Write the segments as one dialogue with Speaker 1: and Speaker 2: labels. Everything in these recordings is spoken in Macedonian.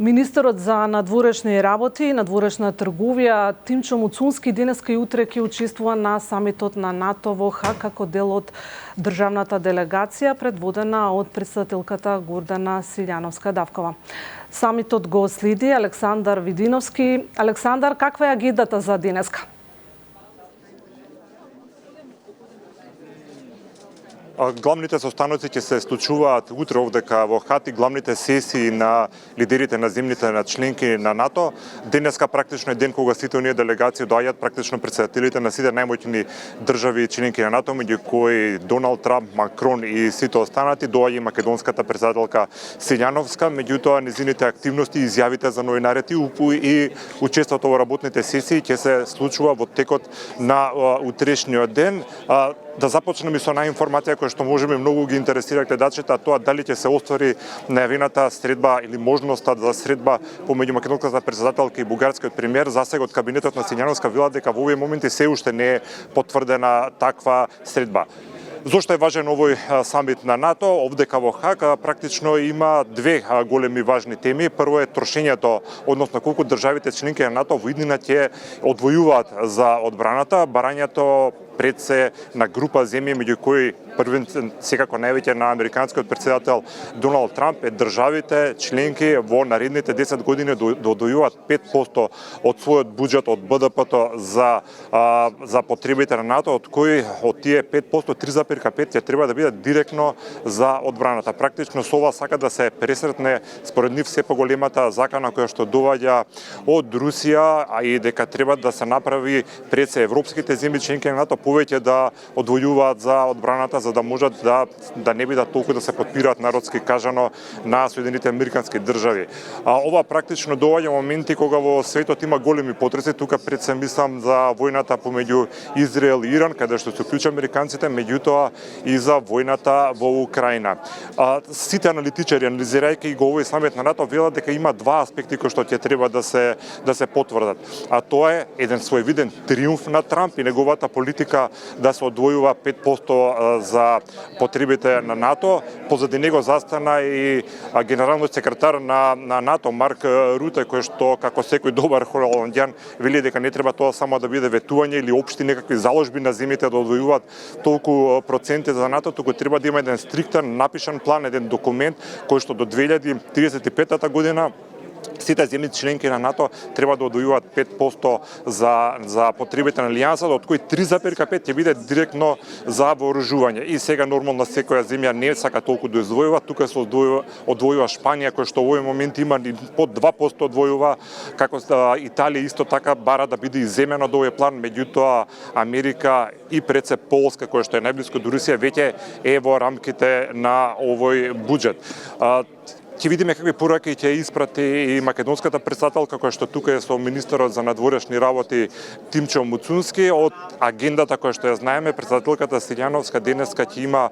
Speaker 1: Министерот за надворешни работи и надворешна трговија Тимчо Муцунски денеска и утре ќе учествува на самитот на НАТО во Хаг како дел од државната делегација предводена од претседателката Гордана Силјановска-Давкова. Самитот го следи Александар Видиновски. Александар, каква е агендата за денеска?
Speaker 2: Главните состаноци ќе се случуваат утре овдека во Хаг и главните сесии на лидерите на земјите на членки на НАТО. Денеска практично е ден кога сите оние делегации доаѓаат, практично претседателите на сите најмоćни држави членки на НАТО, меѓу кои Доналд Трамп, Макрон и сите останати, доаѓа и македонската претседателка Силјановска, меѓутоа незините активности и изјавите за новинарите и учеството во работните сесии ќе се случува во текот на утрешниот ден. Да започнеме со информација која што можеме многу ги интересира гледачите, а тоа дали ќе се оствари најавената средба или можноста за средба помеѓу македонската претседателка и бугарскиот премиер. Засега од кабинетот на Силјановска вела дека во овие моменти се уште не е потврдена таква средба. Зошто е важен овој самит на НАТО? Овдека во Хаг практично има две големи важни теми. Прво е трошењето, односно колку државите членки на НАТО во иднина ќе одвојуваат за одбраната, барањето пред се на група земји, меѓу кои првен секако највеќе на американскиот претседател Доналд Трамп е државите членки во наредните 10 години да одвојуваат 5% од својот буџет од БДП-то за потребите на НАТО, од кои од тие 5% 3,5 ќе треба да бидат директно за одбраната. Практично со ова сака да се пресретне според нив се поголемата закана која што доаѓа од Русија, а и дека треба да се направи пред се европските земји членки на НАТО повеќе да одвојуваат за одбраната, за да можат да не бидат толку да се подпираат народски кажано на Соединетите американски држави. Ова практично доаѓа моменти кога во светот има големи потреси. Тука пред се мислам за војната помеѓу Израел и Иран, каде што се уклучи американците, меѓутоа и за војната во Украина. Сите аналитичари, анализирајќи го овој самит на НАТО, велат дека има два аспекти кои што ќе треба да се потврдат. А тоа е еден своевиден триумф на Трамп и неговата политика да се одвојува 5% за потребите на НАТО. Позади него застана и генералниот секретар на НАТО Марк Руте, кој што како секој добар холандјан вели дека не треба тоа само да биде ветување или општи некакви заложби на земјите да одвојуваат толку проценти за НАТО, туку треба да има еден стриктен напишан план, еден документ кој што до 2035 година сите земји членки на НАТО треба да одвојуваат 5% за потребите на алијансата, од кои 3,5 ќе биде директно за вооружување. И сега нормално секоја земја не сака толку да издвојува, тука се одвојува Шпанија која што во овој момент има под 2% одвојува, како Италија исто така бара да биде изземена од овој план, меѓутоа Америка и пред се Полска која што е најблиско до Русија веќе е во рамките на овој буџет. Ќе видиме какви пораки ќе испрати и македонската претседателка која што тука е со министерот за надворешни работи Тимчо Муцунски. Од агендата која што ја знаеме, претседателката Силјановска денеска ќе има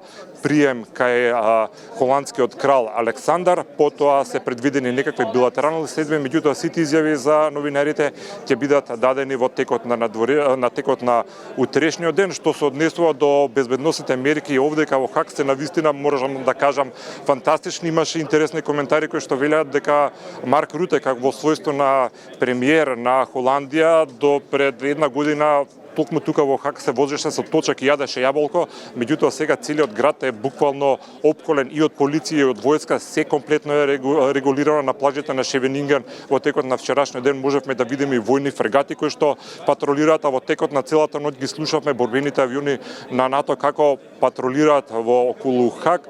Speaker 2: прием кај холандскиот крал Александар, потоа се предвидени некакви билатерални следби, меѓутоа сите изјави за новинарите ќе бидат дадени во текот на утрешниот ден. Што се однесува до безбедносните мерки овдека во Хаг се навистина можам да кажам фантастични, имаше интересни коментари кои што велат дека Марк Руте како во својство на премиер на Холандија до пред една година токму тука во Хаг се возеше со точак и јадеше јаболко, меѓутоа сега целиот град е буквално опколен и од полиција и од војска, се комплетно е регулирано на плажите на Шевенинген. Во текот на вчерашниот ден можевме да видиме и војни фрегати кои што патролираат, а во текот на целата ноќ ги слушавме борбените авиони на НАТО како патролираат во околу Хаг.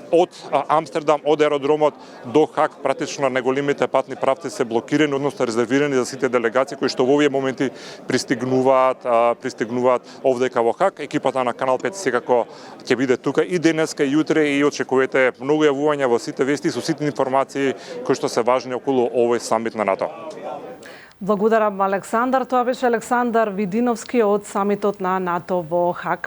Speaker 2: Од Амстердам, од аеродромот до Хаг, практично најголемите патни правци се блокирани, односно резервирани за сите делегации кои што во овие моменти пристигнуваат овдека во Хаг. Екипата на Канал 5 секако ќе биде тука и денеска и утре и очекувате многу јавувања во сите вести со сите информации кои што се важни околу овој самит на НАТО.
Speaker 1: Благодарам, Александар. Тоа беше Александар Видиновски од самитот на НАТО во Хаг.